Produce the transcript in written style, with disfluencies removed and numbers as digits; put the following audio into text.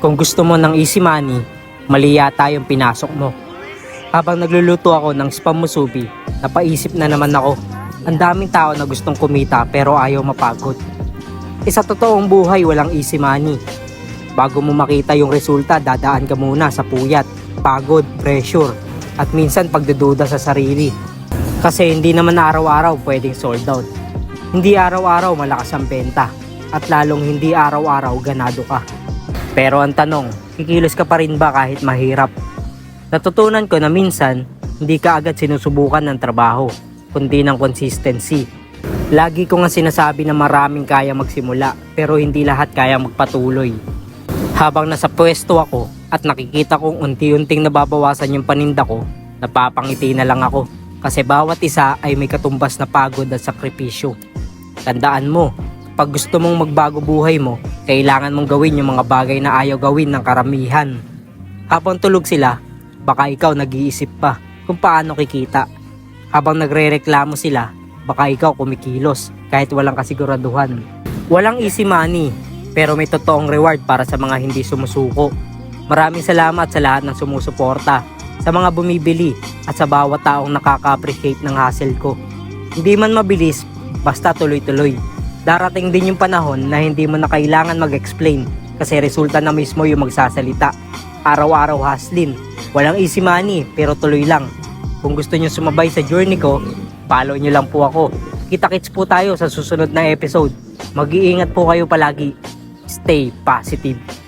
Kung gusto mo ng easy money, mali yata yung pinasok mo. Habang nagluluto ako ng spam musubi, napaisip na naman ako. Ang daming tao na gustong kumita pero ayaw mapagod. Sa totoong buhay, walang easy money. Bago mo makita yung resulta, dadaan ka muna sa puyat, pagod, pressure, at minsan pagdududa sa sarili. Kasi hindi naman araw-araw pwedeng sold out. Hindi araw-araw malakas ang benta, at lalong hindi araw-araw ganado ka. Pero ang tanong, kikilos ka pa rin ba kahit mahirap? Natutunan ko na minsan, hindi ka agad sinusubukan ng trabaho, kundi ng consistency. Lagi ko nga sinasabi na maraming kaya magsimula, pero hindi lahat kaya magpatuloy. Habang nasa pwesto ako at nakikita kong unti-unting nababawasan yung paninda ko, napapangiti na lang ako. Kasi bawat isa ay may katumbas na pagod at sakripisyo. Tandaan mo, pag gusto mong magbago buhay mo, kailangan mong gawin yung mga bagay na ayaw gawin ng karamihan. Habang tulog sila, baka ikaw nag-iisip pa kung paano kikita. Habang nagrereklamo sila, baka ikaw kumikilos kahit walang kasiguraduhan. Walang easy money, pero may totoong reward para sa mga hindi sumusuko. Maraming salamat sa lahat ng sumusuporta, sa mga bumibili at sa bawat taong nakaka-appreciate ng hustle ko. Hindi man mabilis, basta tuloy-tuloy. Darating din yung panahon na hindi mo na kailangan mag-explain kasi resulta na mismo yung magsasalita. Araw-araw hustling, walang easy money pero tuloy lang. Kung gusto nyo sumabay sa journey ko, follow nyo lang po ako. Kita-kits po tayo sa susunod na episode. Mag-iingat po kayo palagi. Stay positive.